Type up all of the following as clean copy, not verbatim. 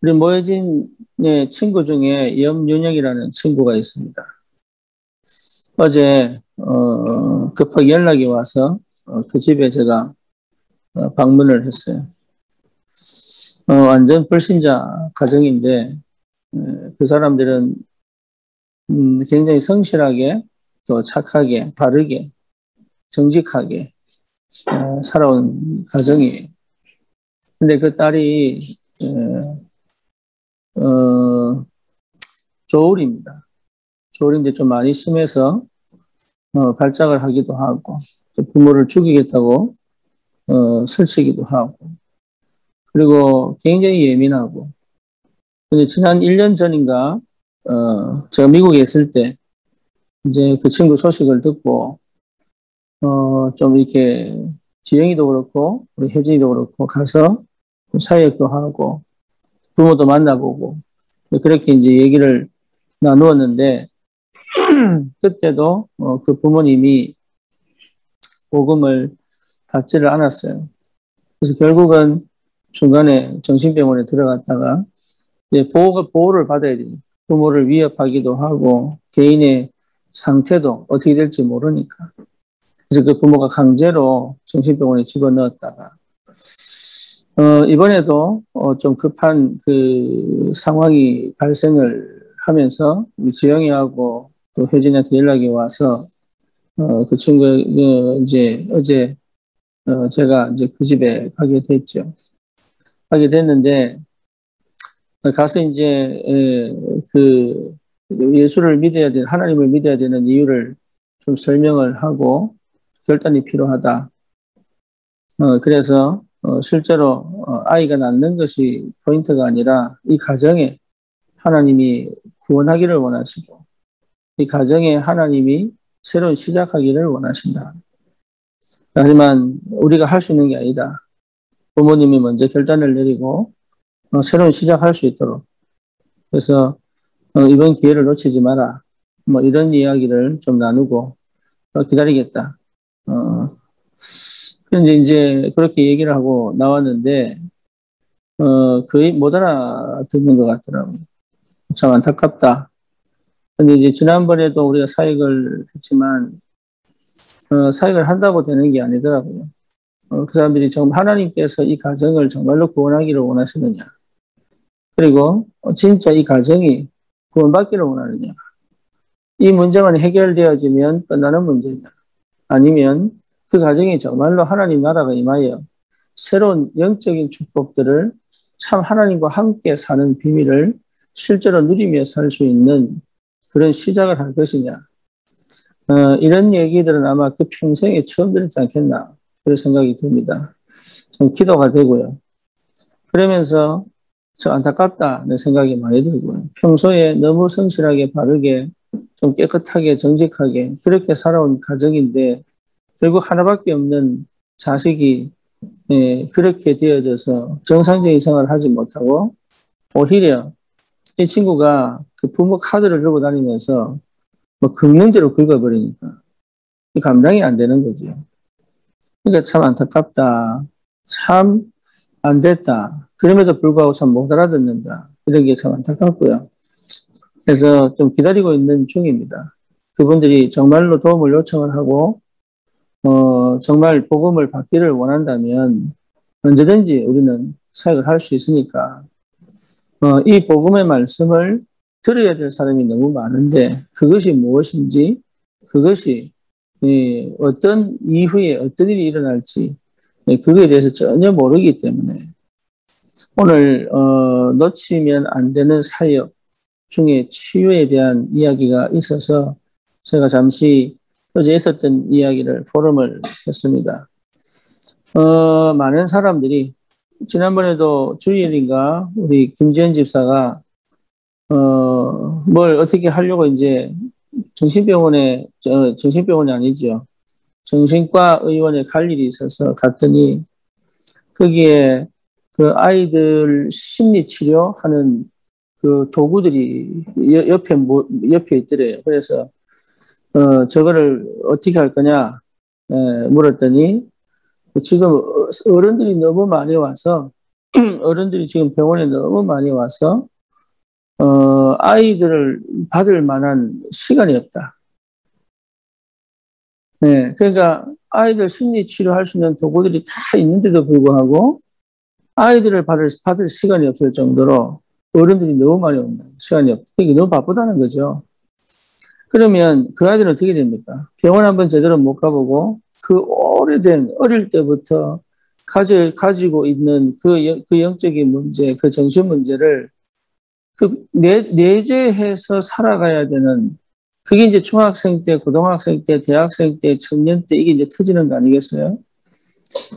우리 모여진 친구 중에 염윤영이라는 친구가 있습니다. 어제 급하게 연락이 와서 그 집에 제가 방문을 했어요. 완전 불신자 가정인데 그 사람들은 굉장히 성실하게 또 착하게 바르게 정직하게 살아온 가정이에요. 근데 그 딸이 조울입니다. 조울인데 좀 많이 심해서 발작을 하기도 하고 또 부모를 죽이겠다고 설치기도 하고 그리고 굉장히 예민하고. 근데 지난 1년 전인가 제가 미국에 있을 때 이제 그 친구 소식을 듣고 좀 이렇게 지영이도 그렇고 우리 혜진이도 그렇고 가서 사역도 하고 부모도 만나보고 그렇게 이제 얘기를 나누었는데 그때도 그 부모님이 복음을 받지를 않았어요. 그래서 결국은 중간에 정신병원에 들어갔다가 이제 보호를 받아야 되니까 부모를 위협하기도 하고 개인의 상태도 어떻게 될지 모르니까 그래서 그 부모가 강제로 정신병원에 집어넣었다가 이번에도 좀 급한 그 상황이 발생을 하면서 우리 지영이하고 또 혜진이한테 연락이 와서 그 친구 이제 어제 제가 이제 그 집에 가게 됐죠. 가게 됐는데 가서 이제 그 예수를 믿어야 되는 하나님을 믿어야 되는 이유를 좀 설명을 하고 결단이 필요하다. 그래서 실제로 아이가 낳는 것이 포인트가 아니라 이 가정에 하나님이 구원하기를 원하시고 이 가정에 하나님이 새로운 시작하기를 원하신다. 하지만 우리가 할 수 있는 게 아니다. 부모님이 먼저 결단을 내리고 새로운 시작할 수 있도록. 그래서 이번 기회를 놓치지 마라. 뭐 이런 이야기를 좀 나누고 기다리겠다. 그런데 이제 그렇게 얘기를 하고 나왔는데 거의 못 알아듣는 것 같더라고요. 참 안타깝다. 근데 이제 지난번에도 우리가 사역을 했지만 사역을 한다고 되는 게 아니더라고요. 그 사람들이 정말 하나님께서 이 가정을 정말로 구원하기를 원하시느냐. 그리고 진짜 이 가정이 구원받기를 원하느냐. 이 문제만 해결되어지면 끝나는 문제냐. 아니면 그 가정이 정말로 하나님 나라가 임하여 새로운 영적인 축복들을 참 하나님과 함께 사는 비밀을 실제로 누리며 살 수 있는 그런 시작을 할 것이냐. 이런 얘기들은 아마 그 평생에 처음 들었지 않겠나. 그런 생각이 듭니다. 좀 기도가 되고요. 그러면서 저 안타깝다는 생각이 많이 들고요. 평소에 너무 성실하게 바르게 좀 깨끗하게 정직하게 그렇게 살아온 가정인데 결국 하나밖에 없는 자식이 그렇게 되어져서 정상적인 생활을 하지 못하고 오히려 이 친구가 그 부모 카드를 들고 다니면서 뭐 긁는 대로 긁어버리니까 감당이 안 되는 거죠. 그러니까 참 안타깝다. 참 안 됐다. 그럼에도 불구하고 참 못 알아듣는다. 이런 게 참 안타깝고요. 그래서 좀 기다리고 있는 중입니다. 그분들이 정말로 도움을 요청을 하고 정말 복음을 받기를 원한다면 언제든지 우리는 사역을 할 수 있으니까 이 복음의 말씀을 들어야 될 사람이 너무 많은데 그것이 무엇인지 그것이 어떤 이후에 어떤 일이 일어날지 그거에 대해서 전혀 모르기 때문에 오늘 놓치면 안 되는 사역 중에 치유에 대한 이야기가 있어서 제가 잠시 어제 있었던 이야기를 포럼을 했습니다. 많은 사람들이 지난번에도 주일인가 우리 김지현 집사가 뭘 어떻게 하려고 이제 정신병원이 아니죠. 정신과 의원에 갈 일이 있어서 갔더니 거기에 그 아이들 심리 치료하는 그 도구들이 옆에 있더래요. 그래서 저거를 어떻게 할 거냐 물었더니 지금 어른들이 너무 많이 와서 어른들이 지금 병원에 너무 많이 와서 아이들을 받을 만한 시간이 없다. 네, 그러니까 아이들 심리 치료할 수 있는 도구들이 다 있는데도 불구하고 아이들을 받을 시간이 없을 정도로 어른들이 너무 많이 온다. 시간이 없다. 그러니까 너무 바쁘다는 거죠. 그러면 그 아이들은 어떻게 됩니까? 병원 한번 제대로 못 가보고 그 오래된 어릴 때부터 가지고 있는 그 영적인 문제, 그 정신 문제를 내재해서 살아가야 되는 그게 이제 중학생 때, 고등학생 때, 대학생 때, 청년 때 이게 이제 터지는 거 아니겠어요?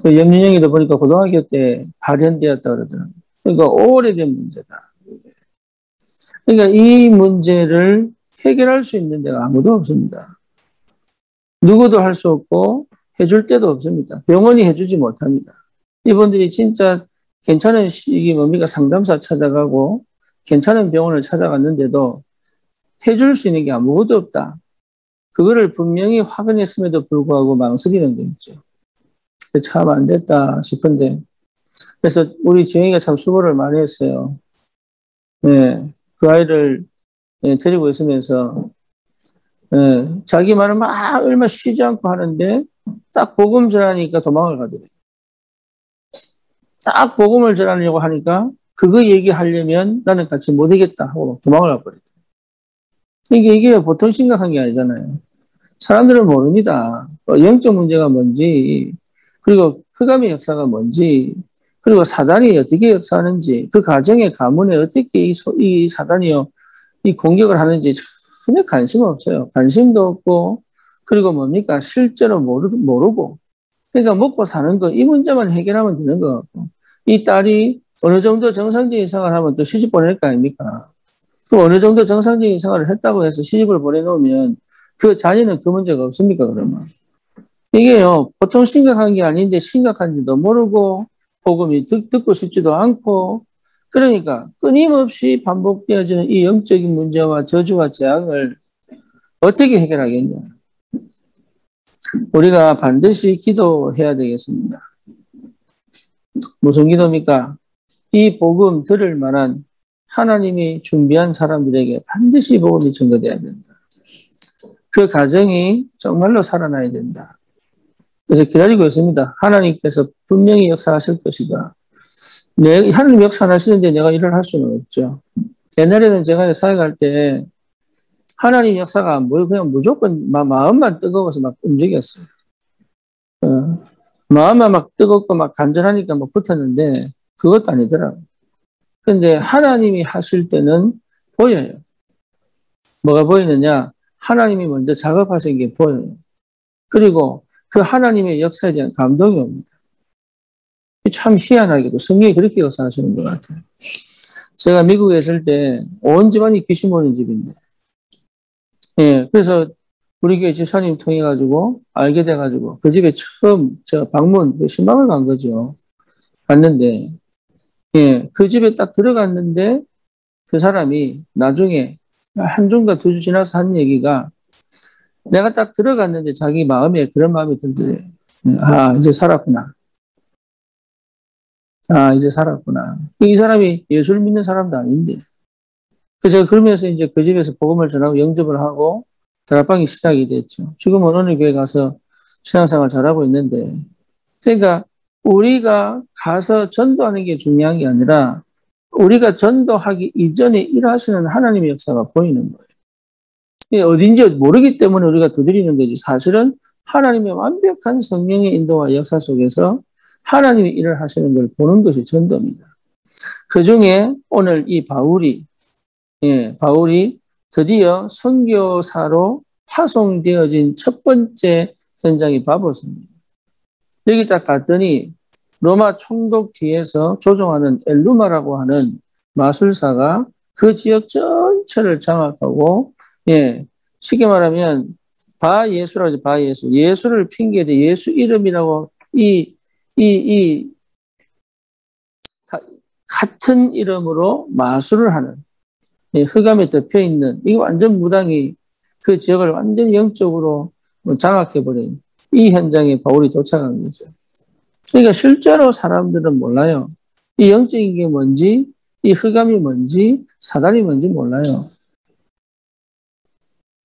염윤영이도 보니까 고등학교 때 발현되었다 그러더라고요. 그러니까 오래된 문제다. 그러니까 이 문제를 해결할 수 있는 데가 아무도 없습니다. 누구도 할 수 없고 해줄 데도 없습니다. 병원이 해주지 못합니다. 이분들이 진짜 괜찮은 이게 뭡니까 상담사 찾아가고 괜찮은 병원을 찾아갔는데도 해줄 수 있는 게 아무것도 없다. 그거를 분명히 확인했음에도 불구하고 망설이는 게 있죠. 참 안 됐다 싶은데 그래서 우리 지영이가 참 수고를 많이 했어요. 네, 그 아이를 데리고 있으면서 자기 말을 막 얼마 쉬지 않고 하는데 딱 복음 전하니까 도망을 가더래요. 딱 복음을 전하려고 하니까 그거 얘기하려면 나는 같이 못 하겠다 하고 도망을 가버리더래요. 이게 보통 심각한 게 아니잖아요. 사람들은 모릅니다. 영적 문제가 뭔지, 그리고 흑암의 역사가 뭔지, 그리고 사단이 어떻게 역사하는지, 그 가정의 가문에 어떻게 이 사단이요, 이 공격을 하는지 전혀 관심 없어요. 관심도 없고, 그리고 뭡니까? 실제로 모르고. 그러니까 먹고 사는 거, 이 문제만 해결하면 되는 것 같고, 이 딸이 어느 정도 정상적인 생활을 하면 또 시집 보낼 거 아닙니까? 또 어느 정도 정상적인 생활을 했다고 해서 시집을 보내놓으면 그 자녀는 그 문제가 없습니까, 그러면? 이게요, 보통 심각한 게 아닌데 심각한지도 모르고, 복음이 듣고 싶지도 않고, 그러니까 끊임없이 반복되어지는 이 영적인 문제와 저주와 재앙을 어떻게 해결하겠냐. 우리가 반드시 기도해야 되겠습니다. 무슨 기도입니까? 이 복음 들을 만한 하나님이 준비한 사람들에게 반드시 복음이 전거돼야 된다. 그 가정이 정말로 살아나야 된다. 그래서 기다리고 있습니다. 하나님께서 분명히 역사하실 것이다. 하나님 역사 안 하시는데 내가 일을 할 수는 없죠. 옛날에는 제가 사역할 때 하나님 역사가 안 보이고 그냥 무조건 마음만 뜨거워서 막 움직였어요. 마음만 막 뜨겁고 막 간절하니까 막 붙었는데 그것도 아니더라고요. 근데 하나님이 하실 때는 보여요. 뭐가 보이느냐? 하나님이 먼저 작업하신 게 보여요. 그리고 그 하나님의 역사에 대한 감동이 옵니다. 참 희한하게도 성경이 그렇게 역사하시는 것 같아요. 제가 미국에 있을 때 온 집안이 귀신 보는 집인데, 그래서 우리 교회 집사님 통해 가지고 알게 돼 가지고 그 집에 처음 제가 방문 신방을 간 거죠. 갔는데, 그 집에 딱 들어갔는데 그 사람이 나중에 한 주인가 두 주 지나서 한 얘기가 내가 딱 들어갔는데 자기 마음에 그런 마음이 들더래요. 아, 이제 살았구나. 아, 이제 살았구나. 이 사람이 예수를 믿는 사람도 아닌데. 그래서 제가 그러면서 이제 그 집에서 복음을 전하고 영접을 하고 다락방이 시작이 됐죠. 지금은 어느 교회 가서 신앙생활 잘하고 있는데. 그러니까 우리가 가서 전도하는 게 중요한 게 아니라 우리가 전도하기 이전에 일하시는 하나님의 역사가 보이는 거예요. 어딘지 모르기 때문에 우리가 두드리는 거지. 사실은 하나님의 완벽한 성령의 인도와 역사 속에서 하나님이 일을 하시는 걸 보는 것이 전도입니다. 그 중에 오늘 이 바울이 드디어 선교사로 파송되어진 첫 번째 현장이 바보스입니다. 여기 딱 갔더니 로마 총독 뒤에서 조종하는 엘루마라고 하는 마술사가 그 지역 전체를 장악하고, 쉽게 말하면 바예수라고 하죠. 바예수. 예수를 핑계대 예수 이름이라고 같은 이름으로 마술을 하는 흑암에 덮여 있는 이 완전 무당이 그 지역을 완전히 영적으로 장악해버린 이 현장에 바울이 도착한 거죠. 그러니까 실제로 사람들은 몰라요. 이 영적인 게 뭔지, 이 흑암이 뭔지, 사단이 뭔지 몰라요.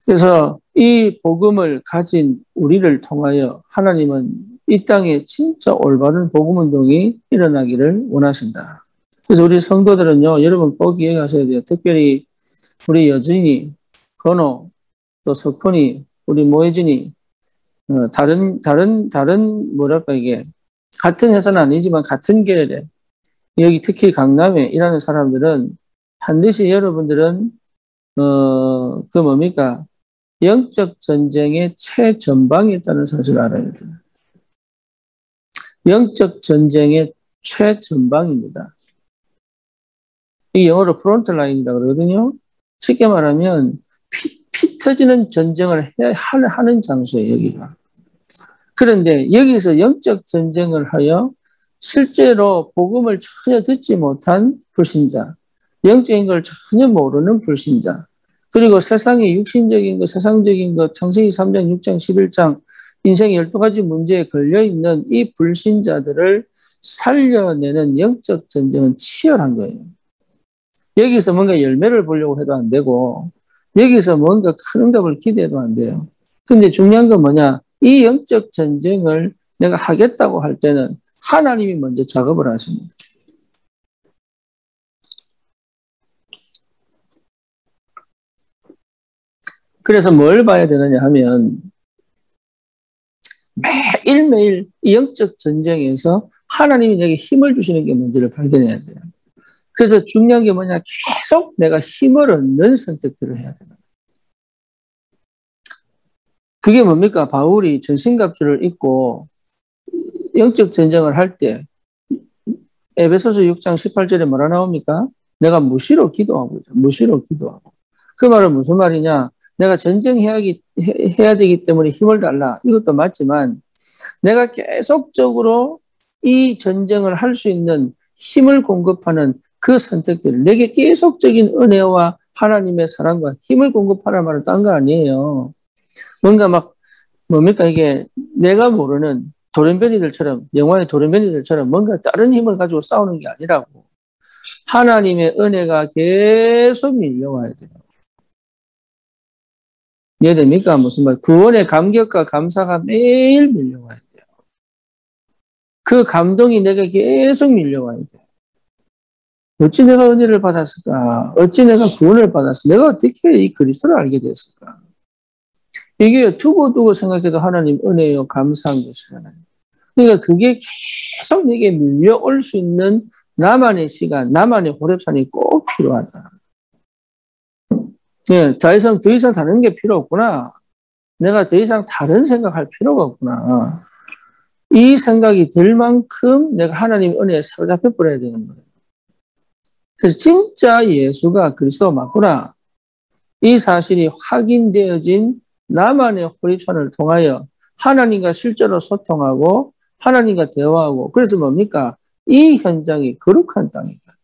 그래서 이 복음을 가진 우리를 통하여 하나님은 이 땅에 진짜 올바른 복음 운동이 일어나기를 원하신다. 그래서 우리 성도들은요, 여러분 꼭 기억하셔야 돼요. 특별히 우리 여진이, 건호, 또 석훈이, 우리 모혜진이, 뭐랄까 이게, 같은 회사는 아니지만 같은 계열에, 여기 특히 강남에 일하는 사람들은 반드시 여러분들은, 그 뭡니까? 영적 전쟁의 최전방에 있다는 사실을 알아야 돼요. 영적 전쟁의 최전방입니다. 이 영어로 프론트 라인이라고 그러거든요. 쉽게 말하면 피 터지는 전쟁을 하는 장소예요, 여기가. 그런데 여기서 영적 전쟁을 하여 실제로 복음을 전혀 듣지 못한 불신자, 영적인 걸 전혀 모르는 불신자, 그리고 세상의 육신적인 것, 세상적인 것, 창세기 3장, 6장, 11장, 인생의 12가지 문제에 걸려있는 이 불신자들을 살려내는 영적 전쟁은 치열한 거예요. 여기서 뭔가 열매를 보려고 해도 안 되고, 여기서 뭔가 큰 응답을 기대해도 안 돼요. 근데 중요한 건 뭐냐? 이 영적 전쟁을 내가 하겠다고 할 때는 하나님이 먼저 작업을 하십니다. 그래서 뭘 봐야 되느냐 하면 매일매일 이 영적 전쟁에서 하나님이 내게 힘을 주시는 게 뭔지를 발견해야 돼요. 그래서 중요한 게 뭐냐? 계속 내가 힘을 얻는 선택들을 해야 돼요. 그게 뭡니까? 바울이 전신갑주를 입고 영적 전쟁을 할 때 에베소서 6장 18절에 뭐라 나옵니까? 내가 무시로 기도하고 있죠. 무시로 기도하고. 그 말은 무슨 말이냐? 내가 전쟁해야 되기 때문에 힘을 달라. 이것도 맞지만 내가 계속적으로 이 전쟁을 할 수 있는 힘을 공급하는 그 선택들, 내게 계속적인 은혜와 하나님의 사랑과 힘을 공급하라는 말은 딴 거 아니에요. 뭔가 막 뭡니까 이게 내가 모르는 돌연변이들처럼 영화의 돌연변이들처럼 뭔가 다른 힘을 가지고 싸우는 게 아니라고. 하나님의 은혜가 계속 밀려와야 돼요. 이해됩니까? 무슨 말? 구원의 감격과 감사가 매일 밀려와야 돼요. 그 감동이 내게 계속 밀려와야 돼요. 어찌 내가 은혜를 받았을까? 어찌 내가 구원을 받았을까? 내가 어떻게 이 그리스도를 알게 됐을까? 이게 두고두고 생각해도 하나님 은혜요 감사한 것이잖아요. 그러니까 그게 계속 내게 밀려올 수 있는 나만의 시간, 나만의 호렙산이 꼭 필요하다. 네, 더 이상 다른 게 필요 없구나. 내가 더 이상 다른 생각할 필요가 없구나. 이 생각이 들 만큼 내가 하나님의 은혜에 사로잡혀 버려야 되는 거예요. 그래서 진짜 예수가 그리스도 맞구나. 이 사실이 확인되어진 나만의 호립산을 통하여 하나님과 실제로 소통하고 하나님과 대화하고 그래서 뭡니까? 이 현장이 거룩한 땅이다.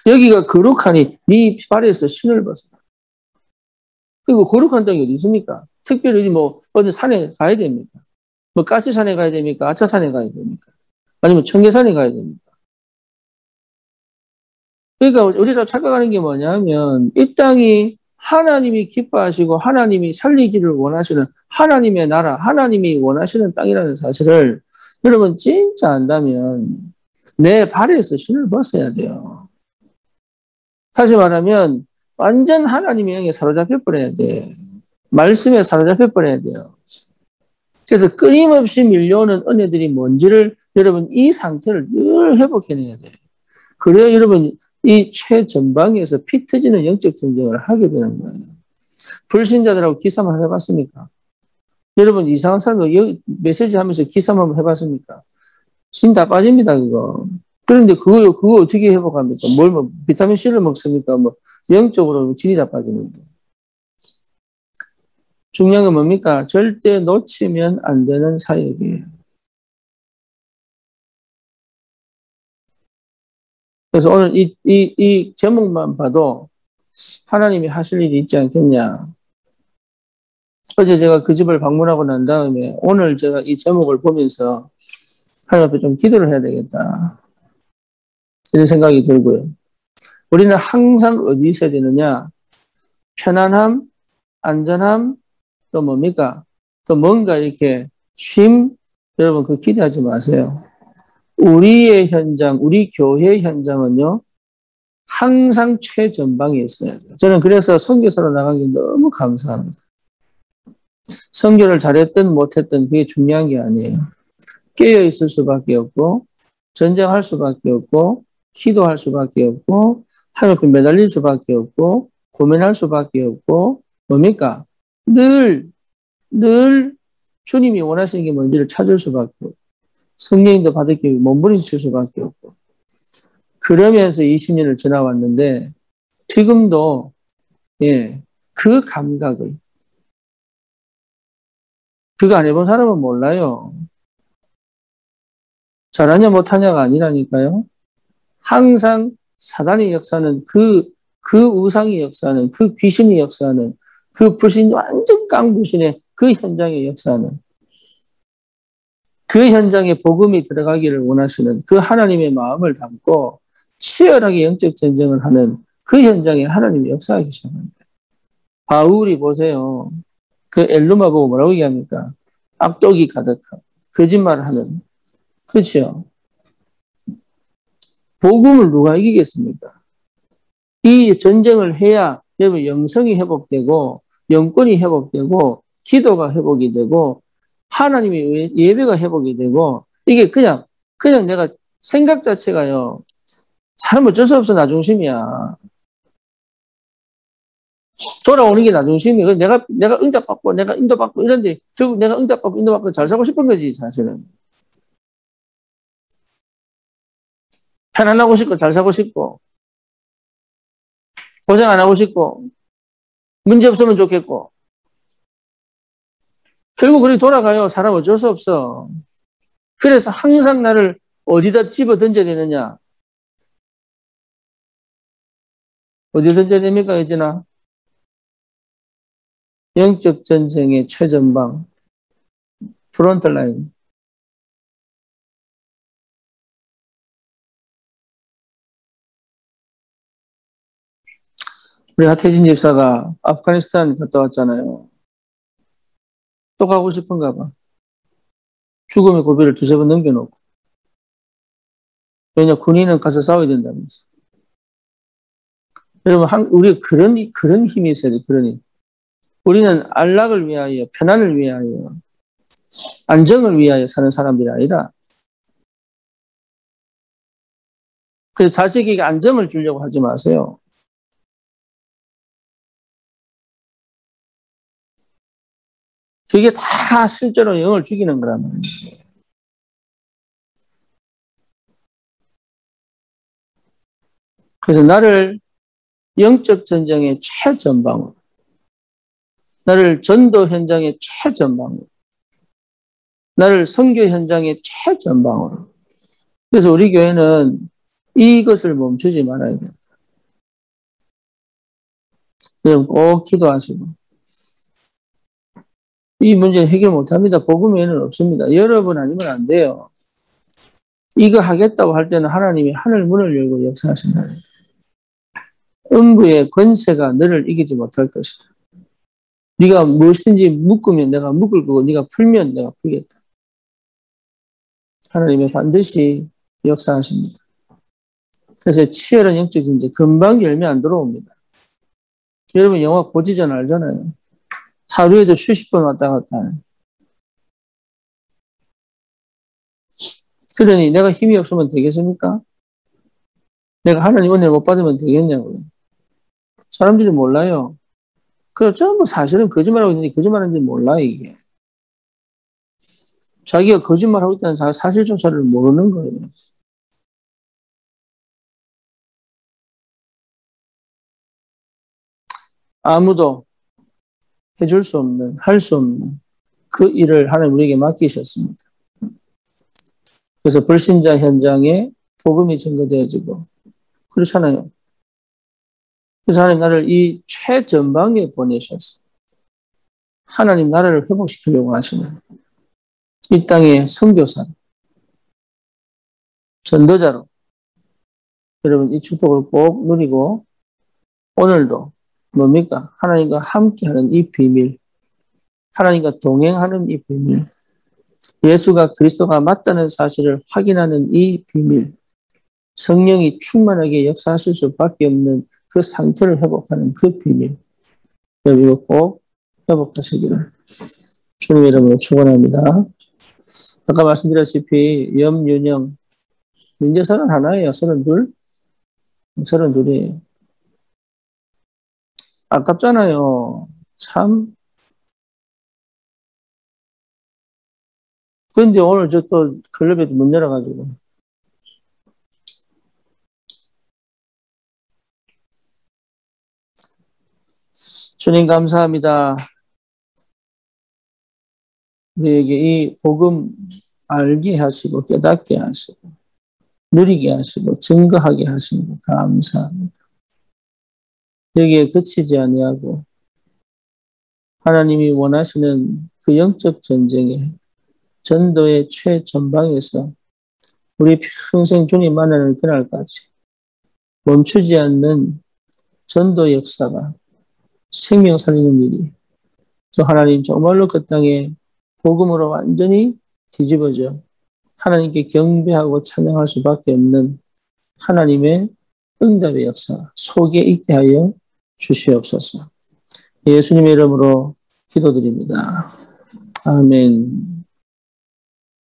여기가 거룩하니 네 발에서 신을 벗어라. 그리고 거룩한 땅이 어디 있습니까? 특별히 뭐 어디 산에 가야 됩니까? 뭐 가시산에 가야 됩니까? 아차산에 가야 됩니까? 아니면 청계산에 가야 됩니까? 그러니까 우리가 착각하는 게 뭐냐면 이 땅이 하나님이 기뻐하시고 하나님이 살리기를 원하시는 하나님의 나라, 하나님이 원하시는 땅이라는 사실을 여러분 진짜 안다면 내 발에서 신을 벗어야 돼요. 다시 말하면 완전 하나님의 영에 사로잡혀 버려야 돼. 말씀에 사로잡혀 버려야 돼요. 그래서 끊임없이 밀려오는 은혜들이 뭔지를 여러분 이 상태를 늘 회복해내야 돼요. 그래야 여러분 이 최전방에서 피 터지는 영적 전쟁을 하게 되는 거예요. 불신자들하고 기싸움 한번 해봤습니까? 여러분 이상한 사람들 메시지 하면서 기싸움 한번 해봤습니까? 신 다 빠집니다 그거. 그런데 그거 어떻게 회복합니까? 뭐 비타민 C를 먹습니까? 뭐 영적으로 진이 다 빠지는데. 중요한 건 뭡니까? 절대 놓치면 안 되는 사역이에요. 그래서 오늘 이 제목만 봐도 하나님이 하실 일이 있지 않겠냐. 어제 제가 그 집을 방문하고 난 다음에 오늘 제가 이 제목을 보면서 하나님 앞에 좀 기도를 해야 되겠다. 이런 생각이 들고요. 우리는 항상 어디 있어야 되느냐? 편안함, 안전함, 또 뭡니까? 또 뭔가 이렇게 쉼, 여러분 그 기대하지 마세요. 우리의 현장, 우리 교회의 현장은요, 항상 최전방에 있어야 돼요. 저는 그래서 선교사로 나가기 너무 감사합니다. 선교를 잘했든 못했든 그게 중요한 게 아니에요. 깨어 있을 수밖에 없고, 전쟁할 수밖에 없고, 기도할 수밖에 없고, 하나님 앞에 매달릴 수밖에 없고, 고민할 수밖에 없고, 뭡니까? 늘 주님이 원하시는 게 뭔지를 찾을 수밖에 없고, 성령님도 받을 게 몸부림칠 수밖에 없고, 그러면서 20년을 지나왔는데, 지금도, 예, 그 감각을, 그거 안 해본 사람은 몰라요. 잘하냐 못하냐가 아니라니까요. 항상 사단의 역사는 그 우상의 역사는 그 귀신의 역사는 그 불신 완전 깡불신의 그 현장의 역사는 그 현장에 복음이 들어가기를 원하시는 그 하나님의 마음을 담고 치열하게 영적 전쟁을 하는 그 현장에 하나님이 역사하기 시작합니다. 바울이 보세요. 그 엘루마 보고 뭐라고 얘기합니까? 악독이 가득하고 거짓말을 하는. 그렇죠? 복음을 누가 이기겠습니까? 이 전쟁을 해야 여러분 영성이 회복되고 영권이 회복되고 기도가 회복이 되고 하나님의 예배가 회복이 되고 이게 그냥 내가 생각 자체가요. 사람 어쩔 수 없어 나중심이야. 돌아오는 게 나중심이야. 내가 응답받고 내가 인도받고 이런데 결국 내가 응답받고 인도받고 잘 살고 싶은 거지 사실은. 편안하고 싶고 잘 살고 싶고 고생 안 하고 싶고 문제 없으면 좋겠고 결국 그리 돌아가요. 사람 어쩔 수 없어. 그래서 항상 나를 어디다 집어 던져야 되느냐? 어디 던져야 됩니까, 여진아? 영적 전쟁의 최전방, 프론트 라인. 우리 하태진 집사가 아프가니스탄 갔다 왔잖아요. 또 가고 싶은가 봐. 죽음의 고비를 두세 번 넘겨놓고. 왜냐, 군인은 가서 싸워야 된다면서. 여러분, 우리 그런 힘이 있어야 돼, 그런 힘. 우리는 안락을 위하여, 편안을 위하여, 안정을 위하여 사는 사람들이 아니라, 그래서 자식에게 안정을 주려고 하지 마세요. 그게 다 실제로 영을 죽이는 거란 말이에요. 그래서 나를 영적 전쟁의 최전방으로, 나를 전도 현장의 최전방으로, 나를 선교 현장의 최전방으로. 그래서 우리 교회는 이것을 멈추지 말아야 돼요. 여러분 꼭 기도하시고. 이 문제는 해결 못합니다. 복음 외에는 없습니다. 여러분 아니면 안 돼요. 이거 하겠다고 할 때는 하나님이 하늘 문을 열고 역사하신다. 음부의 권세가 너를 이기지 못할 것이다. 네가 무엇인지 묶으면 내가 묶을 거고 네가 풀면 내가 풀겠다. 하나님이 반드시 역사하십니다. 그래서 치열한 영적 전쟁 금방 열매 안 들어옵니다. 여러분 영화 고지전 알잖아요. 하루에도 수십 번 왔다 갔다 하는. 그러니 내가 힘이 없으면 되겠습니까? 내가 하나님 은혜를 못 받으면 되겠냐고요. 사람들이 몰라요. 그래서 전부 사실은 거짓말하고 있는데 거짓말하는지 몰라요, 이게. 자기가 거짓말하고 있다는 사실조차를 모르는 거예요. 아무도 해줄 수 없는, 할 수 없는 그 일을 하나님 우리에게 맡기셨습니다. 그래서 불신자 현장에 복음이 증거되어지고 그렇잖아요. 그래서 하나님 나를 이 최전방에 보내셨어요. 하나님 나라를 회복시키려고 하시는 이 땅의 선교사, 전도자로 여러분 이 축복을 꼭 누리고 오늘도 뭡니까? 하나님과 함께하는 이 비밀, 하나님과 동행하는 이 비밀, 예수가 그리스도가 맞다는 사실을 확인하는 이 비밀, 성령이 충만하게 역사하실 수밖에 없는 그 상태를 회복하는 그 비밀, 여러분 꼭 회복하시기를 주님 이름으로 축원합니다. 아까 말씀드렸다시피 염윤영 이제 31이에요. 32? 32이에요. 아깝잖아요. 참. 근데 오늘 저 또 클럽에도 문 열어가지고. 주님 감사합니다. 우리에게 이 복음 알게 하시고 깨닫게 하시고 누리게 하시고 증거하게 하시는 거 감사합니다. 여기에 그치지 아니하고 하나님이 원하시는 그 영적 전쟁에 전도의 최전방에서 우리 평생 주님 만나는 그날까지 멈추지 않는 전도 역사가 생명 살리는 일이 또 하나님 정말로 그 땅에 복음으로 완전히 뒤집어져 하나님께 경배하고 찬양할 수밖에 없는 하나님의 응답의 역사 속에 있게 하여 주시옵소서. 예수님의 이름으로 기도드립니다. 아멘.